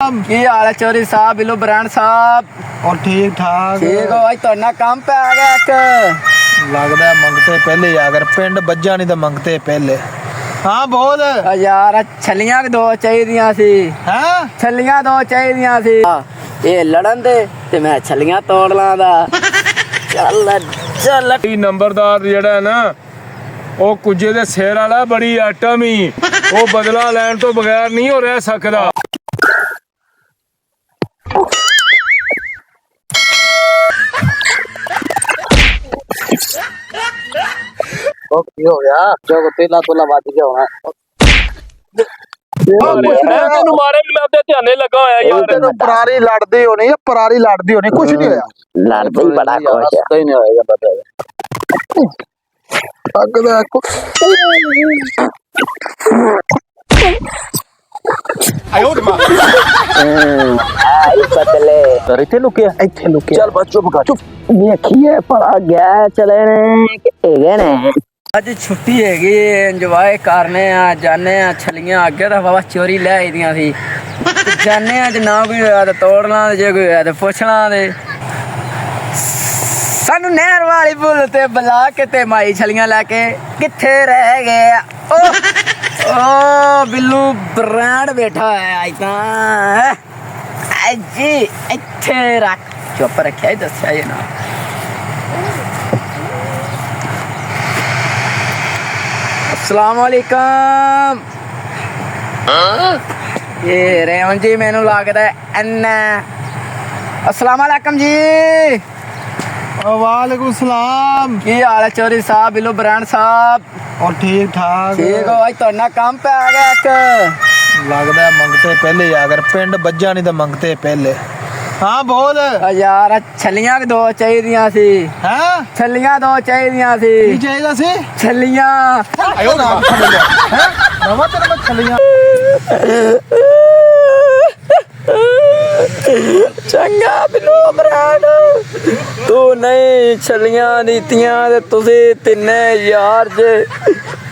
की हाल है चौधरी साहब बिल्लू ब्रांड साहब। और ठीक ठाक ठीक हो भाई तो काम पे आ गया एक लगता मंगते पहले अगर पिंड बज्जा नहीं तो मंगते पहले। हाँ बोल यार छलियां दो चाहिए सी। हाँ छलियां दो चाहिए सी। ये लड़न दे ते मैं छलियां तोड़ ला दा। चल चल नंबरदार जेड़ा है ना वो कुजे दे सिर वाला बड़ी आइटम ही वो बदला लैन तो बगैर नहीं हो रह सकदा। हो गया जो तेला तोला बज गया होना। तेनू मारे भी मैं अपने ध्याने लगा होया यार। परारी लड़दी होनी परारी लड़दी होनी कुछ नहीं होया। लड़ते ही बड़ा खुश है। कहीं नहीं होएगा पता है। अगला को आयो रे मां आई पतले तर इथे लुकिया चल बच्चों पका चुप देखिए पड़ा गया चले ने आज छुट्टी हैगी एंजॉय करने आ जाने आ छलियां अगे तो बाबा चोरी ले आई दियां सी जाने आ ना कोई होया तो तोड़ना जे कोई होया तो पुछना दे सानू नहर वाली पुल ते बुला के ते माई छलियां लेके किथे रह गए ओ बिल्लू ब्रांड बैठा है आई तां जी इथे रख चुप रखिया दस्या जे ना अस्सलामुअलैकुम ये रेवन जी मैनू लगता है अन्ना अस्सलामुअलैकुम जी वालेकुम सलाम की हाल है चौधरी साहब बिल्लू ब्रांड साहब। और ठीक ठाक ठीक हो भाई तो काम पे आ गया एक लगता मंगते पहले अगर पिंड बज्जा नहीं तो मंगते पहले। हाँ बोल यार छलियां दो चाहिए सी। हाँ छलियां दो चाहिए सी। की चाहिए सी छलियां आयो ना नवा तेरे में छलियां चंगा बिल्लू ब्रांड तू नहीं छलियां नीतियां ते तुसी तिन्ने यार जे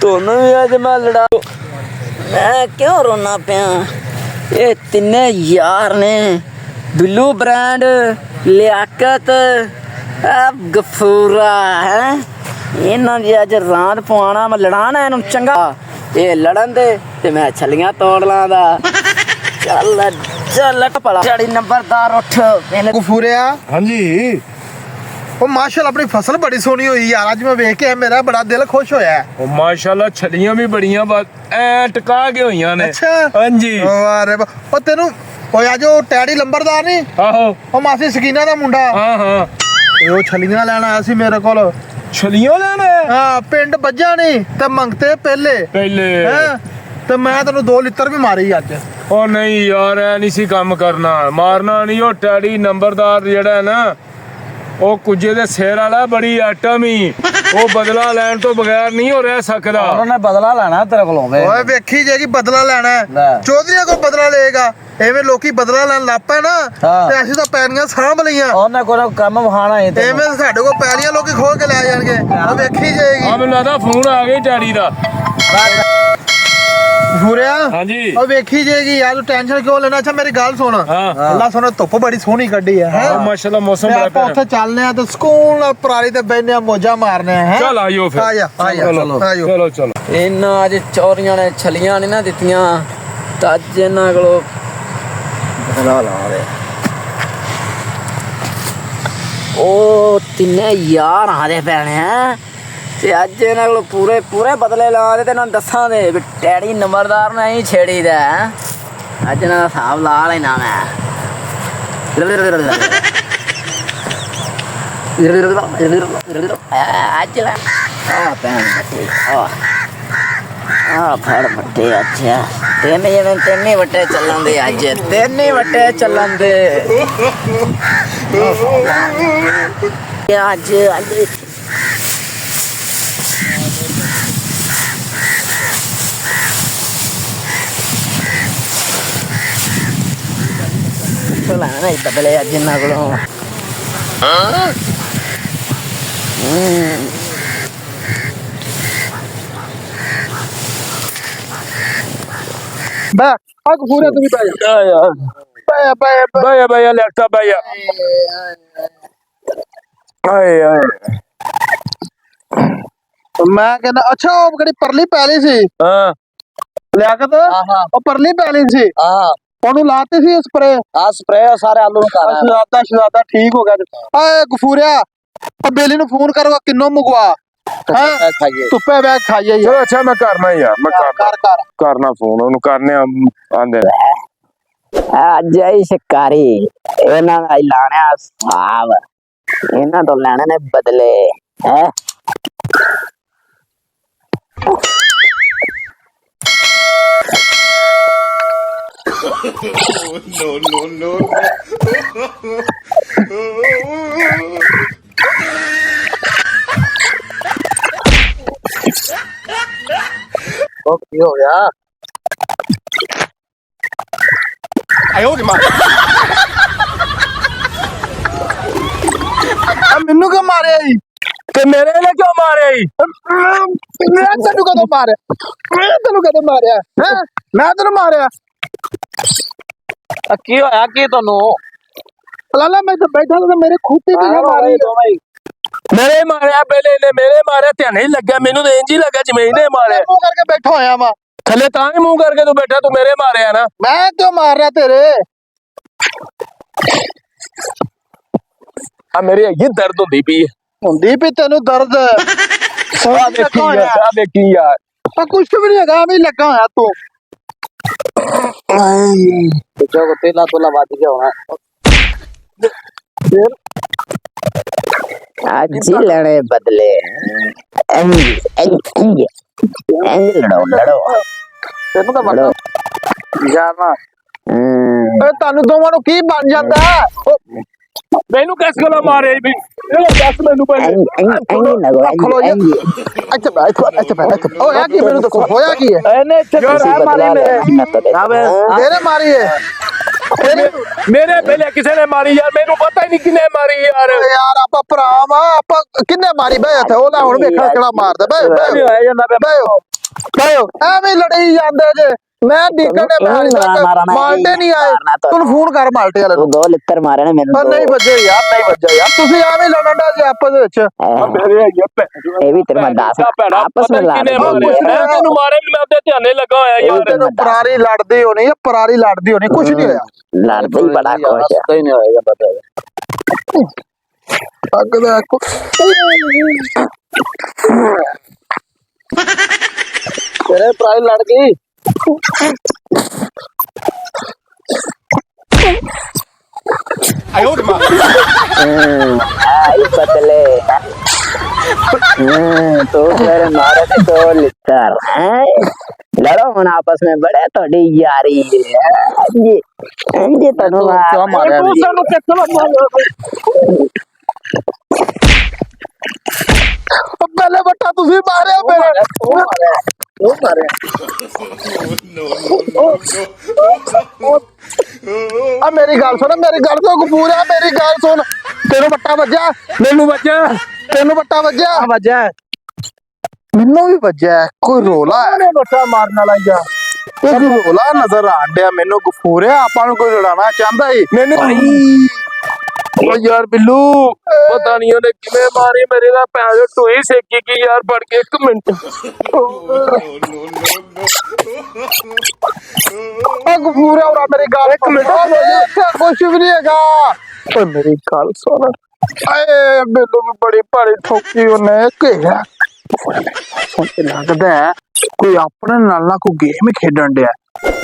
तुहानू भी अज मैं लड़ा मैं क्यों रोना पिया ये तिन्ने यार ने बिल्लू ब्रांड लियाकत गफूरा है इन्हां दी अज रात पवाना मैं लड़ाना इन्हूं चंगा ये लड़न दे ते मैं छलियां तोड़ ला दा चल चल पड़ा जड़ी नंबरदार उठ मैंने गफूरिया हाँ जी ओ माशाल्लाह अपनी फसल बड़ी सोहनी हुई यार आज मैं वेख के मेरा बड़ा दिल खुश होया है। ओ माशाल्लाह छलियां भी बड़ियां बात ऐ टका के होइयां ने। अच्छा हाँ जी अरे ओ तेनू ओए आज ओ टैडी लंबरदार नहीं आहो ओ मासी सकीना दा मुंडा हाँ हाँ ओ छलियां लेना आया सी मेरे कोल। छलियां लेना है हां पिंड बज्जा नहीं ते मंगते पहले हैं ते मैं तेनू 2 लिटर भी मारी अज। ओ नहीं यार ऐ नहीं सी काम करना मारना नहीं ओ टैडी नंबरदार जेड़ा है ना वो कुजे दे सिर वाला बड़ी आइटम ही वो बदला लैन तो बगैर नहीं हो रह सकदा। उन्होंने बदला लेना तेरे कोलों ओए वेखी जेगी बदला लेना है चौधरी को बदला लेगा एवें लोकी बदला लेन लापा ना ते ऐसी तो पैरियां सांभ लियां ਉਹਨੇ ਕੋਈ ਕੰਮ ਵਹਾਣਾ ਹੈ ਤੇ एवें ਸਾਡੇ को पैरियां लोकी खोल के ले जाएंगे ओ वेखी जाएगी। आ मैनूं लगदा फोन आ गई टैडी दा। भूरिया हाँ जी ओ वेखी जाएगी यार तू टेंशन क्यों लेना। अच्छा मेरी गल सुन हाँ अल्लाह सोना धुप बड़ी सोहनी कड्डी है हैं माशाल्लाह मौसम बड़ा ਆਪਾਂ ਉੱਥੇ ਚੱਲਨੇ ਆ ਤੇ ਸਕੂਨ ਨਾਲ ਪਰਾਲੀ ਤੇ ਬੈਠਨੇ ਆ ਮੋਜਾਂ ਮਾਰਨੇ ਆ ਹੈ। चल आइयो फिर ਚਲੋ ਆਇਓ चलो चलो ਇਹਨਾਂ ਅੱਜ ਚੋਰੀਆਂ ਨੇ ਛਲੀਆਂ ਨਹੀਂ ਨਾ ਦਿੱਤੀਆਂ ਤਾਂ ਅੱਜ ਇਹਨਾਂ ਕੋਲੋਂ ਬਦਲਾ ਲਾ ਦੇ ਉਹ ਤਿੰਨੇ ਯਾਰ ਆਦੇ ਪੈਣੇ ਆ ਤੇ ਅੱਜ ਇਹਨਾਂ ਕੋਲ ਪੂਰੇ ਬਦਲੇ ਲਾ ਦੇ ਤੇ ਇਹਨਾਂ ਨੂੰ ਦੱਸਾਂ ਦੇ ਵੀ ਟੈਡੀ ਨੰਬਰਦਾਰ ਨੇ ਹੀ ਛੇੜੀ ਦਾ ਅੱਜ ਇਹਨਾਂ ਦਾ ਹਿਸਾਬ ਲਾ ਲੈਣਾ ਮੈਂ ਅੱਜ ਲਾ ਆ ਪੈਣ ਆ ਫੜ ਵੱਟੇ ਅੱਛਾ ਤਿੰਨੇ ਵੱਟੇ ਚੱਲਣ ਦੇ ਅੱਜ ਤਿੰਨੇ ਵੱਟੇ ਚੱਲਣ ਦੇ ਅੱਜ ਲੈਣਾ ਹੀ ਬਦਲੇ ਅੱਜ ਇਹਨਾਂ ਕੋਲੋਂ ਬੈ ਆ ਗਫੂਰਿਆ ਤੂੰ ਵੀ ਬੈ ਜਾ यार ਬਾਇਆ ਲੈਟਾ ਬਾਇਆ ਆਏ ਆਏ मैं कहना अच्छा वो कड़ी परली पैली सी ਹਾਂ लियाकत वो परली पैली सी ਉਹਨੂੰ ਲਾਤੇ ਸੀ ਸਪਰੇ स्प्रे सारे आलू में कर ਸ਼ਰਾਦਾ ਠੀਕ ਹੋ ਗਿਆ ਓਏ ਗਫੂਰਿਆ ਉਹ ਬੇਲੀ ਨੂੰ ਫੋਨ ਕਰਵਾ ਕਿੰਨੋ ਮੁਗਵਾ ਹੈ ਧੁੱਪੇ ਬੈਗ ਖਾਈਏ ਚਲੋ ਅੱਛਾ ਮੈਂ ਕਰਨਾ ਯਾਰ ਮੈਂ ਕਰ ਕਰ ਕਰਨਾ ਫੋਨ ਉਹਨੂੰ ਕਰਨੇ ਆਂਦੇ ਜੈ ਸ਼ਿਕਾਰੀ ਇਹਨਾਂ ਦਾ ਲਾਣਾ ਸਾਬ ਇਹਨਾਂ ਤੋਂ ਲੈਣੇ ਨੇ ਬਦਲੇ ਹੈ ਉਹ ਕੀ ਹੋ ਗਿਆ ਮੈਨੂੰ ਕਿਉਂ ਮਾਰਿਆ ਜੀ ਤੇ ਮੇਰੇ ਨੇ ਕਿਉਂ ਮਾਰਿਆ ਈ ਮੈਂ ਤੈਨੂੰ ਕਦੋਂ ਮਾਰਿਆ ਹੈ ਮੈਂ ਤੈਨੂੰ ਮਾਰਿਆ ਕੀ ਹੋਇਆ ਕੀ ਤੁਹਾਨੂੰ ਲਾਲਾ ਮੈਂ ਤਾਂ ਬੈਠਾ ਤਾਂ ਮੇਰੇ ਖੂਪੀ ਤੇ ਮਾਰੀ ਮੇਰੇ ਮਾਰਿਆ ਪਹਿਲੇ ਨੇ ਮੇਰੇ ਮਾਰਿਆ ਧਿਆਨ ਨਹੀਂ ਲੱਗਿਆ ਮੈਨੂੰ ਤਾਂ ਇੰਜ ਹੀ ਲੱਗਾ ਜਿਵੇਂ ਇਹਨੇ ਮਾਰਿਆ ਮੂੰਹ ਕਰਕੇ ਬੈਠਾ ਹੋਇਆ ਵਾ ਥੱਲੇ ਤਾਂ ਹੀ ਮੂੰਹ ਕਰਕੇ ਤੂੰ ਬੈਠਾ ਤੂੰ ਮੇਰੇ ਮਾਰਿਆ ਨਾ ਮੈਂ ਕਿਉਂ ਮਾਰ ਰਿਹਾ ਤੇਰੇ ਆ ਮੇਰੇ ਇਹ ਦਰਦ ਹੁੰਦੀ ਪਈ ਤੈਨੂੰ ਦਰਦ ਆ ਦੇਖੀ ਯਾਰ ਕੁਛ ਵੀ ਨਹੀਂ ਹੈਗਾ ਵੀ ਲੱਗਾ ਹੋਇਆ ਤੂੰ जो तेला तोला बात क्या होना आज ही लड़े बदले लड़ो ਤੈਨੂੰ ਤਾਂ ਬੜਾ ਜਾਨਾ ਤੁਹਾਨੂੰ ਦੋਵਾਂ ਨੂੰ ਕੀ ਬਣ ਜਾਂਦਾ ਮੈਨੂੰ ਕਿਸ ਗੱਲੋਂ ਮਾਰਿਆ ਈ ਵੀ ਇਹ ਦੱਸ ਮੈਨੂੰ ਪਹਿਲੇ ਅੱਛਾ ਹੋਇਆ ਕੀ ਮੈਨੂੰ ਦੱਸੋ ਹੋਇਆ ਕੀ ਹੈ ਇਹਨੇ ਇੱਥੇ ਮਾਰੀ ਮੇਰੇ ਮਾਰੀ ਹੈ ਮੇਰੇ ਪਹਿਲੇ ਕਿਸੇ ਨੇ ਮਾਰੀ ਯਾਰ ਮੈਨੂੰ ਪਤਾ ਹੀ ਨਹੀਂ ਕਿਨੇ ਮਾਰੀ ਯਾਰ ਯਾਰ ਆਪਾਂ ਭਰਾ ਵਾ ਆਪਾਂ ਕਿੰਨੇ ਮਾਰੀ ਬਈ ਇੱਥੇ ਉਹ ਲੈ ਹੁਣ ਵੇਖਣਾ ਕਿਹੜਾ ਮਾਰਦਾ ਬਈ ਐਵੇਂ ਲੜੀ ਜਾਂਦੇ ਜੇ ਮੈਂ ਡੀਕਨ ਨੇ ਮਾਲਟੇ ਨਹੀਂ ਆਏ ਤੂੰ ਫੋਨ ਕਰ ਮਾਲਟੇ ਵਾਲੇ ਨੂੰ 2 ਲਿੱਤਰ ਮਾਰੇ ਨੇ ਮੈਨੂੰ ਨਹੀਂ ਵੱਜੇ ਯਾਰ ਤੁਸੀਂ ਐਵੇਂ ਲੜਨ ਦਾ ਜੇ ਆਪਸ ਵਿੱਚ ਮੇਰੇ ਇਹ ਵੀ ਤੇਰੇ ਮੈਂ ਦੱਸ ਆਪਸ ਵਿੱਚ ਲੜ ਤੈਨੂੰ ਮਾਰੇ ਵੀ ਮੈਂ ਉਹਦੇ ਧਿਆਨੇ ਲੱਗਾ ਹੋਇਆ ਯਾਰ ਪਰਾਰੀ ਲੜਦੀ ਹੋਣੀ ਕੁਝ ਨਹੀਂ ਹੋਇਆ ਲੜਦੇ ਹੀ ਬੜਾ ਖੁਸ਼ ਹੈ ਕੋਈ ਨਹੀਂ ਹੋਏਗਾ ਪਤਾ ਅੱਗ ਦਾ ਤੇਰੇ ਪ੍ਰਾਈ ਲੜ ਗਈ बदले तो फिर मारे तो लिटर लड़ो हम आपस में बड़े थोड़ी यारी जी जी तनु क्या मारे पहले बट्टा तुझे मारे मेरे वो मारे आ मेरी गल सुन गफूर है मेरी गल सुन तेनू बट्टा वज्जा ਮੈਨੂੰ ਵੱਜਿਆ तेनू बट्टा वज्जा मैनू भी वज्जा कोई रोला है बट्टा मारने वाला या कोई रोला नजर आन दिया मैनू गफूर है आपा कोई लड़ाना चाहता है ਮੈਨੂੰ ਓ ਯਾਰ ਬਿੱਲੂ ਪਤਾ ਨਹੀਂ ਉਹਨੇ ਕਿਵੇਂ ਮਾਰੀ ਮੇਰੇ ਦਾ ਪੈਰ ਟੋਈ ਸੇਕੀ ਕੀ ਯਾਰ ਫੜ ਕੇ 1 ਮਿੰਟ ओ गफूर है मेरी गल 1 मिनट कुछ भी नहीं हैगा ओए मेरी गल सुन आए बिल्लू भी बड़ी भारी ठोकी उन्हें घेरा सुन लगदा है कोई अपने नाल ना कोई गेम खेडन दिया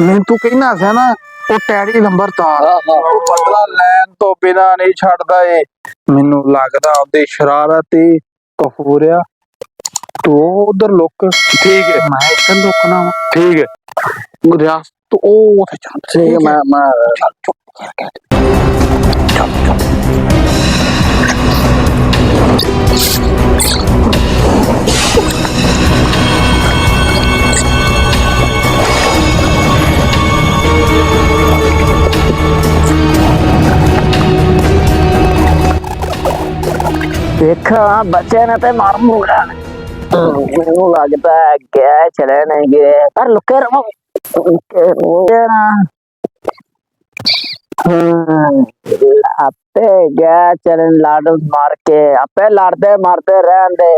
मैं तू कहना सा ना ਉਹ ਟੈਡੀ ਨੰਬਰਦਾਰ ਉਹ ਬਦਲਾ ਲੈਣ ਤੋਂ ਬਿਨਾ ਨਹੀਂ ਛੱਡਦਾ ਏ ਮੈਨੂੰ ਲੱਗਦਾ ਉਹਦੀ ਸ਼ਰਾਰਤ ਏ ਕਫੂਰਿਆ ਤੂੰ ਉਧਰ ਲੁੱਕ ਠੀਕ ਹੈ ਮੈਂ ਇੱਧਰ ਲੁਕਣਾ ਠੀਕ ਹੈ ਰਿਆਸਤ ਉਹ ਉੱਥੇ ਚੱਲ ਠੀਕ ਹੈ ਮੈਂ ਚੱਲ ਚੁੱਪ ਕਰਕੇ ਚੱਲ देखा बच्चे ने तो मार मुड़ा ਮੈਨੂੰ ਲੱਗਦਾ ਹੈ ਗਏ ਚਲੇ ਨਹੀਂ ਗਏ ਪਰ ਲੁਕੇ ਰਹੋ ਆਪੇ ਗਿਆ ਚਰਨ ਲਾਡੂ ਮਾਰ ਕੇ ਆਪੇ ਲੜਦੇ ਮਰਦੇ ਰਹਿਣ ਦੇ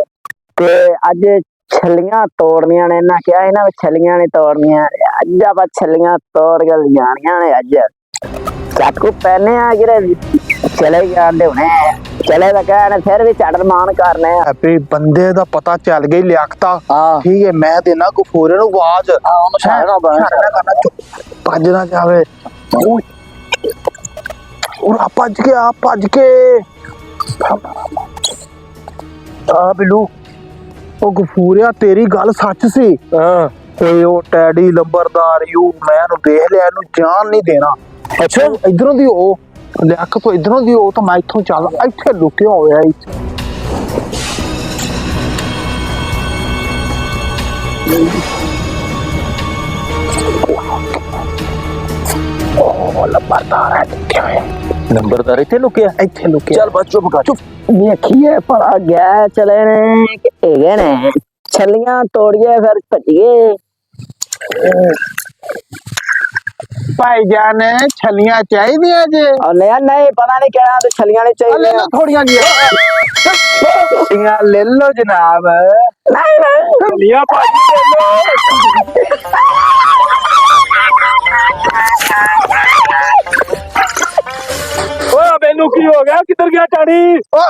ਤੇ ਅੱਜ ਛੱਲੀਆਂ ਤੋੜਨੀਆਂ ਨੇ ਇਹਨਾਂ ਕਿਹਾ ਇਹਨਾਂ ਵਿੱਚ ਛੱਲੀਆਂ ਨਹੀਂ ਤੋੜਨੀਆਂ ਅੱਜ ਆਪਾਂ ਛੱਲੀਆਂ ਤੋੜ ਕੇ ਜਾਣੀਆਂ ਨੇ ਅੱਜ ਚਾਕੂ ਪਹਿਨੇ ਆ ਜਿਹੜੇ ਚਲੇ ਜਾਂਦੇ ਹੁਣੇ ਚਲੇ ਤਾਂ ਕਹਿਣੇ ਫਿਰ ਵੀ ਚੜਰ ਮਾਨ ਕਰਨੇ ਆ ਹੈਪੀ ਬੰਦੇ ਦਾ ਪਤਾ ਚੱਲ ਗਈ ਲਿਆਕਤਾ ਹਾਂ ਠੀਕ ਹੈ ਮੈਂ ਦੇਣਾ ਗਫੂਰੇ ਨੂੰ ਆਵਾਜ਼ ਉਹਨੂੰ ਛਾਣਾ ਭੱਜ ਨਾ ਜਾਵੇ ਉਹ ਭੱਜ ਕੇ ਆ ਬਿੱਲੂ ਉਹ ਗਫੂਰਿਆ ਤੇਰੀ ਗੱਲ ਸੱਚ ਸੀ ਹਾਂ ਓਏ ਉਹ ਟੈਡੀ ਲੰਬਰਦਾਰ ਯੂ ਮੈਂ ਇਹਨੂੰ ਦੇਖ ਲਿਆ ਇਹਨੂੰ ਜਾਨ ਨਹੀਂ ਦੇਣਾ ਅੱਛਾ ਇਧਰੋਂ ਦੀ ਉਹ ਲਿਆਕ ਤੋਂ ਇਧਰੋਂ ਦੀ ਉਹ ਤਾਂ ਮੈਂ ਇੱਥੋਂ ਚੱਲ ਇੱਥੇ ਲੁਕਿਆ ਹੋਇਆ ਇੱਥੇ ਉਹ ਲੰਬਰਦਾਰ ਹੈ ਕਿਵੇਂ ਨੰਬਰਦਾਰ ਇੱਥੇ ਲੁਕਿਆ ਇੱਥੇ ਲੁਕਿਆ ਚੱਲ ਬਸ ਚੁੱਪ ਕਰ ਵੇਖੀਏ ਭਲਾ ਗਿਆ ਚਲੇ ਨੇ ਕਿ ਹੈਗੇ ਨੇ ਛੱਲੀਆਂ ਤੋੜੀਏ ਫਿਰ ਭੱਜੀਏ ਭਾਈਜਾਨ ਛਲੀਆਂ ਚਾਹੀਦੀਆਂ ਜੇ ਨਹੀਂ ਪਤਾ ਨਹੀਂ ਕਿਹੜਾ ਤੇ ਛੱਲੀਆਂ ਨਹੀਂ ਲੈ ਚਾਹੀਦੀਆਂ ਲਓ ਥੋੜੀਆਂ ਜੀਆਂ ਲੈ ਲਓ ਜਨਾਬ ਨਹੀਂ ਲਿਆ ਭਾਜੀ ਲੈ ਲਓ ਓਏ ਮੈਨੂੰ ਕੀ ਹੋ ਗਿਆ ਕਿੱਧਰ ਗਿਆ ਟਾਣੀ ਓ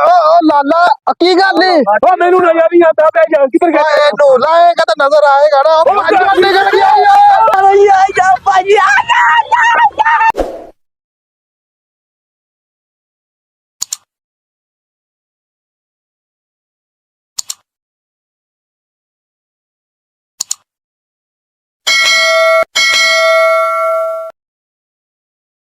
ਲਾਲਾ ਕੀ ਗੱਲ ਨੀ ਓ ਮੈਨੂੰ ਨਜ਼ਰ ਨਹੀਂ ਆਉਂਦਾ ਬੈ ਜਾ ਕਿੱਧਰ ਗਿਆ ਇਹਨੂੰ ਲਾਏਗਾ ਤਾਂ ਨਜ਼ਰ ਆਏਗਾ ਨਾ ਭਾਈਜਾਨ ਨਿਕਲ ਗਿਆ ਭਾਜੀ ਆ ਜਾ